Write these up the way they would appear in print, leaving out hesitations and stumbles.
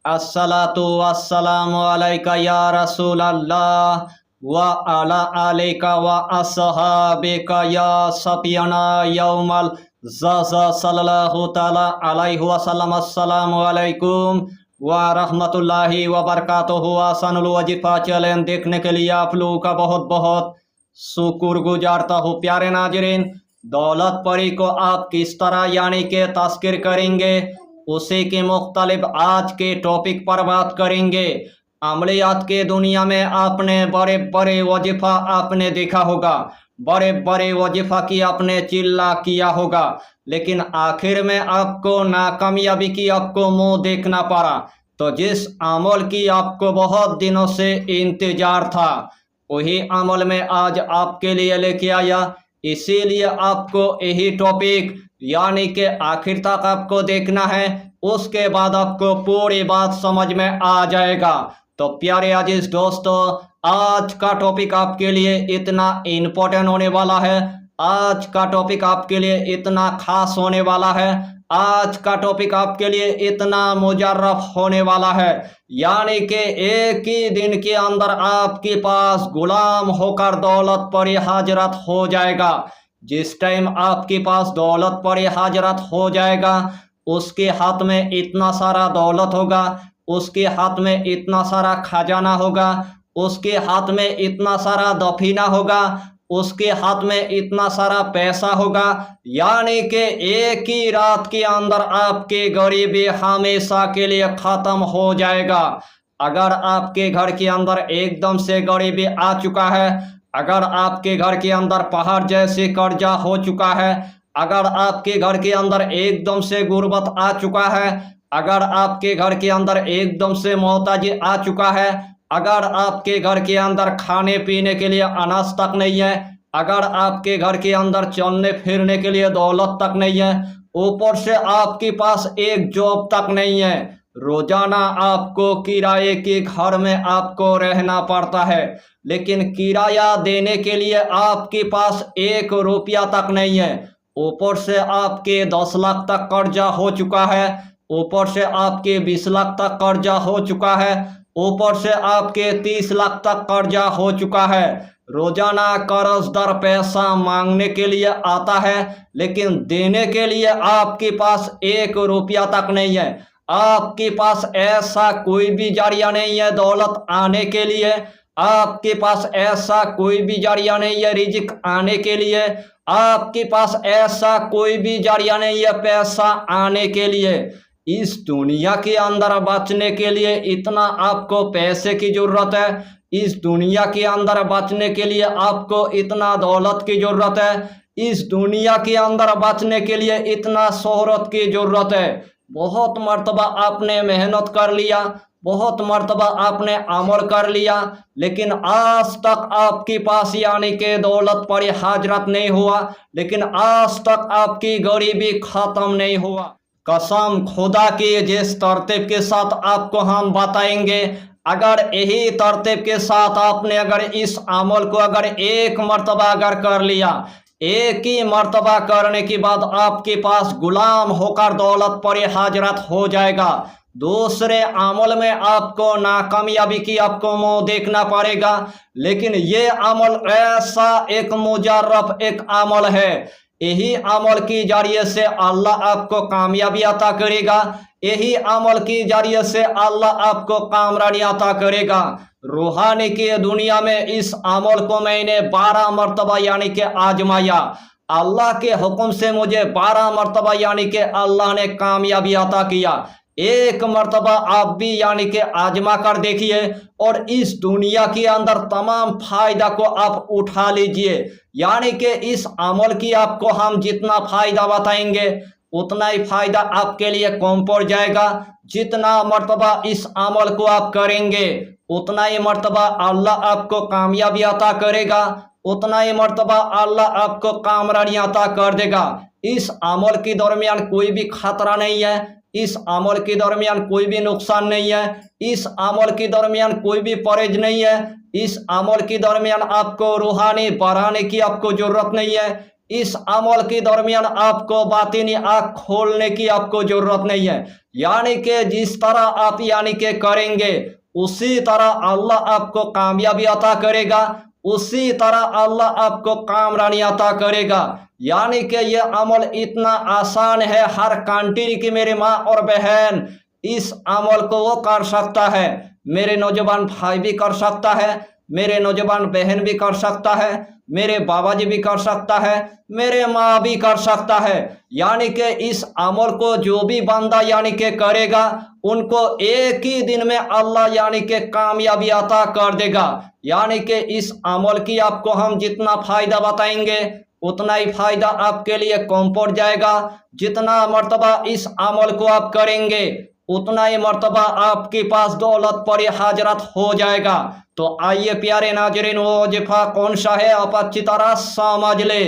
अस्सलातु वस्सलामु अलैका या रसूल अल्लाह व अला आलिका व अस्हाबिका या सफियाना यौमल ज़ज़ सल्लल्लाहु तआला अलैहि वसल्लम। अस्सलामु अलैकुम व रहमतुल्लाहि व बरकातुहू। आसानुल वजीफा चैनल देखने के लिए आप लोगों का बहुत बहुत शुक्रगुजारता हूँ। प्यारे नाज़रीन, दौलत परी को आप किस तरह यानी के तस्कीर करेंगे, उसी के मुख्तलिफ आज के टॉपिक पर बात करेंगे। अमलियात के दुनिया में आपने बड़े बड़े वजीफा आपने देखा होगा, बड़े बड़े वजीफा की आपने चिल्ला किया होगा, लेकिन आखिर में आपको नाकामयाबी की आपको मुंह देखना पड़ा। तो जिस अमल की आपको बहुत दिनों से इंतजार था, वही अमल में आज आपके लिए लेके आया। इसीलिए आपको यही टॉपिक यानी कि आखिर तक आपको देखना है, उसके बाद आपको पूरी बात समझ में आ जाएगा। तो प्यारे अजीज दोस्तों, आज का टॉपिक आपके लिए इतना इम्पोर्टेंट होने वाला है, आज का टॉपिक आपके लिए इतना खास होने वाला है, आज का टॉपिक आपके लिए इतना मुजर्रफ होने वाला है, यानी कि एक ही दिन के अंदर आपके पास गुलाम होकर दौलत परी हाजरत हो जाएगा। जिस टाइम आपके पास दौलत परी हाजरत हो जाएगा, उसके हाथ में इतना सारा दौलत होगा, उसके हाथ में इतना सारा खजाना होगा, उसके हाथ में इतना सारा दफीना होगा, उसके हाथ में इतना सारा पैसा होगा, यानी कि एक ही रात के अंदर आपके गरीबी हमेशा के लिए खत्म हो जाएगा। अगर आपके घर के अंदर एकदम से गरीबी आ चुका है, अगर आपके घर के अंदर पहाड़ जैसे कर्जा हो चुका है, अगर आपके घर के अंदर एकदम से गुर्बत आ चुका है, अगर आपके घर के अंदर एकदम से मोहताजी आ चुका है, अगर आपके घर के अंदर खाने पीने के लिए अनाज तक नहीं है, अगर आपके घर के अंदर चलने फिरने के लिए दौलत तक नहीं है, ऊपर से आपके पास एक जॉब तक नहीं है, रोजाना आपको किराए के घर में आपको रहना पड़ता है, लेकिन किराया देने के लिए आपके पास 1 रुपया तक नहीं है, ऊपर से आपके 10 लाख तक कर्जा हो चुका है, ऊपर से आपके 20 लाख तक कर्जा हो चुका है, ऊपर से आपके 30 लाख तक कर्जा हो चुका है। रोजाना कर्जदार पैसा मांगने के लिए आता है, लेकिन देने के लिए आपके पास 1 रुपया तक नहीं है। आपके पास ऐसा कोई भी जरिया नहीं है दौलत आने के लिए, आपके पास ऐसा कोई भी जरिया नहीं है रिजिक आने के लिए, आपके पास ऐसा कोई भी जरिया नहीं है पैसा आने के लिए। इस दुनिया के अंदर बचने के लिए इतना आपको पैसे की जरूरत है, इस दुनिया के अंदर बचने के लिए आपको इतना दौलत की जरूरत है, इस दुनिया के अंदर बचने के लिए इतना शोहरत की जरूरत है। बहुत मर्तबा आपने मेहनत कर लिया, बहुत मर्तबा आपने अमल कर लिया, लेकिन आज तक आपके पास यानी कि दौलत परी हाजरत नहीं हुआ, लेकिन आज तक आपकी गरीबी खत्म नहीं हुआ। कसम खुदा की, जिस तरतीब के साथ आपको हम बताएंगे, अगर यही तरतीब के साथ आपने अगर इस अमल को अगर एक मर्तबा अगर कर लिया, एक ही मर्तबा करने के बाद आपके पास गुलाम होकर दौलत परी हाजरत हो जाएगा। दूसरे अमल में आपको नाकामयाबी की आपको मुंह देखना पड़ेगा, लेकिन ये अमल ऐसा एक मुजर्रफ एक अमल है, यही अमल की जरिए से अल्लाह आपको कामयाबी अता करेगा, यही अमल की जरिए से अल्लाह आपको कामरानी अता करेगा। रूहानी की दुनिया में इस अमल को मैंने 12 मरतबा यानी कि आजमाया, अल्लाह के हुक्म से मुझे 12 मरतबा यानी कि अल्लाह ने कामयाबी अता किया। एक मर्तबा आप भी यानी कि आजमा कर देखिए और इस दुनिया के अंदर तमाम फायदा को आप उठा लीजिए। यानी कि इस अमल की आपको हम जितना फायदा बताएंगे उतना ही फायदा आपके लिए कम पड़ जाएगा। जितना मर्तबा इस अमल को आप करेंगे उतना ही मर्तबा अल्लाह आपको कामयाबी अता करेगा, उतना ही मर्तबा अल्लाह आपको कामरानी अता कर देगा। इस अमल के दरमियान कोई भी खतरा नहीं है, इस अमल के दरमियान कोई भी नुकसान नहीं है, इस अमल के दरमियान कोई भी परहेज नहीं है, इस अमल के दरमियान आपको रूहानी बढ़ाने की आपको जरूरत नहीं है, इस अमल के दरमियान आपको बातिनी आँख खोलने की आपको जरूरत नहीं है। यानी कि जिस तरह आप यानी कि करेंगे उसी तरह अल्लाह आपको कामयाबी अता करेगा, उसी तरह अल्लाह आपको कामरानी अता करेगा। यानी कि यह अमल इतना आसान है, हर कंट्री की मेरे माँ और बहन इस अमल को वो कर सकता है। मेरे नौजवान भाई भी कर सकता है, मेरे नौजवान बहन भी कर सकता है, मेरे बाबा जी भी कर सकता है, मेरे माँ भी कर सकता है। यानी कि इस अमल को जो भी बंदा यानी कि करेगा उनको एक ही दिन में अल्लाह यानी कि कामयाबी अता कर देगा। यानी कि इस अमल की आपको हम जितना फायदा बताएंगे उतना ही फायदा आपके लिए कम पड़ जाएगा। जितना मर्तबा इस अमल को आप करेंगे उतना ही मर्तबा आपके पास दौलत पड़ी हाजरत हो जाएगा। तो आइए प्यारे नाजरीन, वो वजीफा कौन सा है आप अच्छी तरह समझ ले।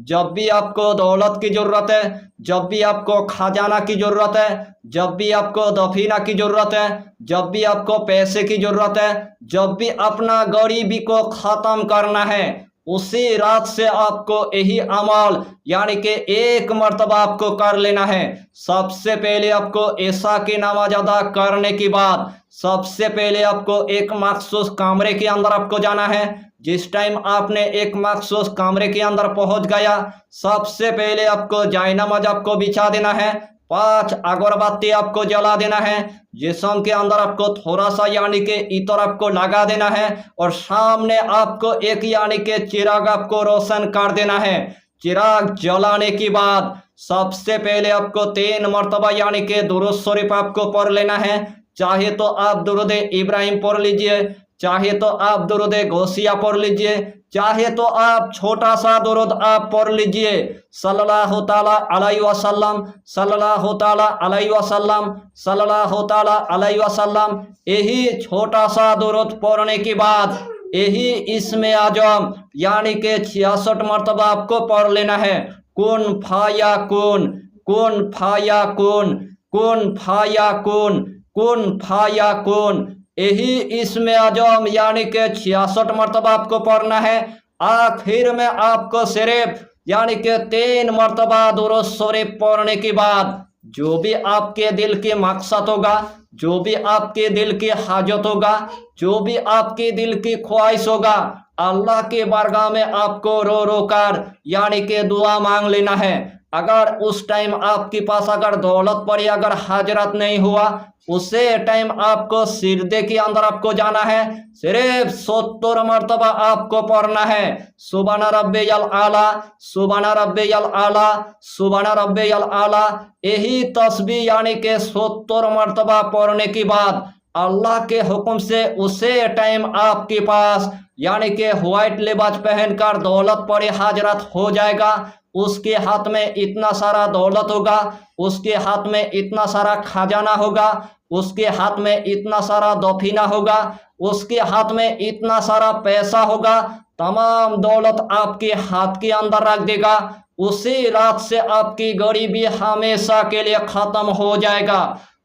जब भी आपको दौलत की जरूरत है, जब भी आपको खजाना की जरूरत है, जब भी आपको दफीना की जरूरत है, जब भी आपको पैसे की जरूरत है, जब भी अपना गरीबी को खत्म करना है, उसी रात से आपको यही अमल यानी कि एक मर्तबा आपको कर लेना है। सबसे पहले आपको ऐसा की नमाज अदा करने के बाद सबसे पहले आपको एक मखसूस कमरे के अंदर आपको जाना है। जिस टाइम आपने एक मखसूस कमरे के अंदर पहुंच गया, सबसे पहले आपको जायनमाज आपको बिछा देना है, 5 अगरबत्ती आपको जला देना है, जिस्म के अंदर आपको थोड़ा सा यानी कि इतर आपको लगा देना है और सामने आपको एक यानी कि चिराग आपको रोशन कर देना है। चिराग जलाने के बाद सबसे पहले आपको 3 मरतबा यानी कि दुरूद शरीफ आपको पढ़ लेना है। चाहे तो आप दुरूद इब्राहिम पढ़ लीजिए, चाहे तो आप दुरूद गौसिया पढ़ लीजिए, चाहे तो आप छोटा सा दुरूद आप पढ़ लीजिए, सल्लल्लाहु ताला अलैहि वसल्लम, सल्लल्लाहु ताला अलैहि वसल्लम, सल्लल्लाहु ताला अलैहि वसल्लम। यही छोटा सा दुरूद पढ़ने के बाद यही इसमें आजम यानी कि 66 मरतबा आपको पढ़ लेना है। कुन फाया कुन, कुन फाया कुन, कुन फाया कुन, कुन फाया कुन। यही इसमें आजम यानी कि 66 मरतबा आपको पढ़ना है। आखिर में आपको सिर्फ यानी कि 3 मरतबा दुरूद शरीफ पढ़ने के बाद जो भी आपके दिल की मकसद होगा, जो भी आपके दिल की हाजत होगा, जो भी आपके दिल की ख्वाहिश होगा, अल्लाह के बारगाह में आपको रो रो कर यानी कि दुआ मांग लेना है। अगर उस टाइम आपके पास अगर दौलत पड़ी, अगर हाजरत नहीं हुआ, उसे टाइम आपको सिरदे के अंदर आपको जाना है, सिर्फ 70 मरतबा आपको पढ़ना है। सुबहान रब्बियल आला, सुबहान रब्बियल आला, सुबहान रब्बियल आला। यही तस्बीह यानी कि 70 मरतबा पढ़ने के बाद अल्लाह के हुक्म से उसे टाइम आपके पास यानी कि व्हाइट लिबास पहनकर दौलत पड़े हाजरत हो जाएगा। उसके हाथ में इतना सारा दौलत होगा, उसके हाथ में इतना सारा खजाना होगा, उसके हाथ में इतना सारा दफीना होगा, उसके हाथ में इतना सारा पैसा होगा, तमाम दौलत आपके हाथ के अंदर रख देगा। उसी रात से आपकी गरीबी हमेशा के लिए खत्म हो जाएगा।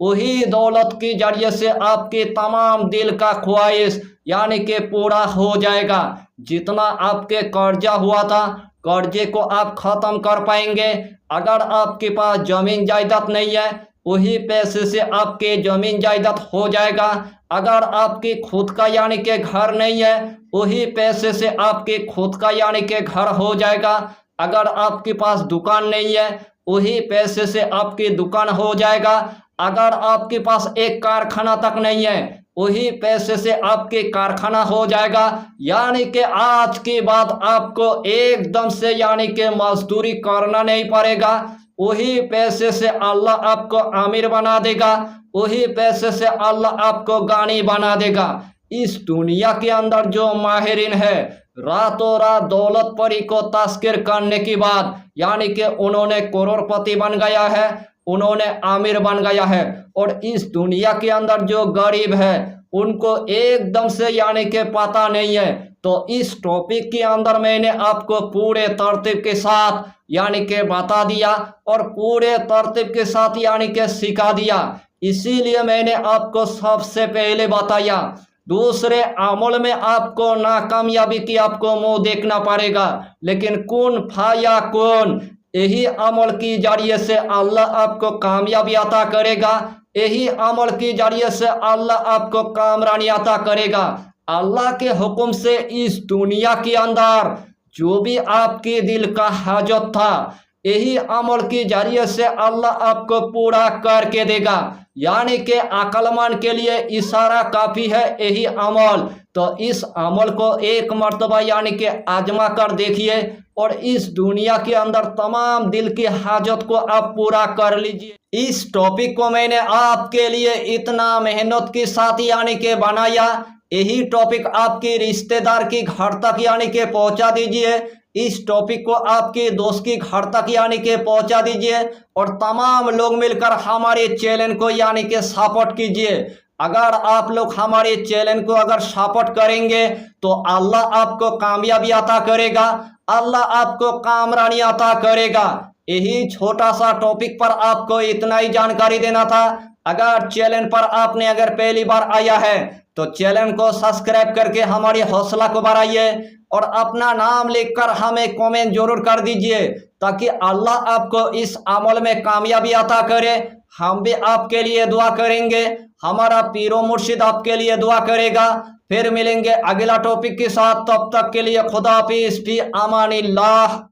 वही दौलत के जरिए से आपके तमाम दिल का ख्वाहिश यानी कि पूरा हो जाएगा। जितना आपके कर्जा हुआ था, कर्जे को आप खत्म कर पाएंगे। अगर आपके पास जमीन जायदाद नहीं है, वही पैसे से आपके जमीन जायदाद हो जाएगा। अगर आपके खुद का यानी कि घर नहीं है, वही पैसे से आपके खुद का यानी कि घर हो जाएगा। अगर आपके पास दुकान नहीं है, वही पैसे से आपकी दुकान हो जाएगा। अगर आपके पास एक कारखाना तक नहीं है, वही पैसे से आपके कारखाना हो जाएगा। यानी कि आज के बाद आपको एकदम से यानी कि मजदूरी करना नहीं पड़ेगा। वही पैसे से अल्लाह आपको अमीर बना देगा, वही पैसे से अल्लाह आपको गानी बना देगा। इस दुनिया के अंदर जो माहिरीन है, रातों रात दौलत परी को तस्कीर करने के बाद यानी कि उन्होंने करोड़पति बन गया है, उन्होंने आमिर बन गया है। और इस दुनिया के अंदर जो गरीब है उनको एकदम से यानी कि पता नहीं है। तो इस टॉपिक के अंदर मैंने आपको पूरे तरतीब के साथ यानी कि बता दिया और पूरे तरतीब के साथ यानी कि सिखा दिया। इसीलिए मैंने आपको सबसे पहले बताया। दूसरे अमल में आपको नाकामयाबी की आपको मुंह देखना पड़ेगा, लेकिन कुन फाया कुन, यही अमल की जरिए से अल्लाह आपको कामयाबी अता करेगा। यही अमल की जरिए से अल्लाह आपको कामरानी अता करेगा। अल्लाह के हुक्म से इस दुनिया के अंदर जो भी आपके दिल का हाजत था, यही अमल के जरिए से अल्लाह आपको पूरा करके देगा। यानी कि अक्लमंद के लिए इशारा काफ़ी है यही अमल। तो इस अमल को एक मर्तबा यानी कि आजमा कर देखिए और इस दुनिया के अंदर तमाम दिल की हाजत को आप पूरा कर लीजिए। इस टॉपिक को मैंने आपके लिए इतना मेहनत के साथ यानी कि बनाया। यही टॉपिक आपके रिश्तेदार के घर तक यानी कि पहुंचा दीजिए। इस टॉपिक को आपके दोस्त के घर तक यानी कि पहुंचा दीजिए और तमाम लोग मिलकर हमारे चैनल को यानी कि सपोर्ट कीजिए। अगर आप लोग हमारे चैनल को अगर सपोर्ट करेंगे तो अल्लाह आपको कामयाबी अता करेगा, अल्लाह आपको कामरानी अता करेगा। यही छोटा सा टॉपिक पर आपको इतना ही जानकारी देना था। अगर चैनल पर आपने अगर पहली बार आया है तो चैनल को सब्सक्राइब करके हमारी हौसला को बढ़ाइए और अपना नाम लिखकर हमें कमेंट जरूर कर दीजिए, ताकि अल्लाह आपको इस अमल में कामयाबी अता करे। हम भी आपके लिए दुआ करेंगे, हमारा पीरो मुर्शिद आपके लिए दुआ करेगा। फिर मिलेंगे अगला टॉपिक के साथ, तब तक के लिए खुदा हाफिज़, फी अमानिल्लाह।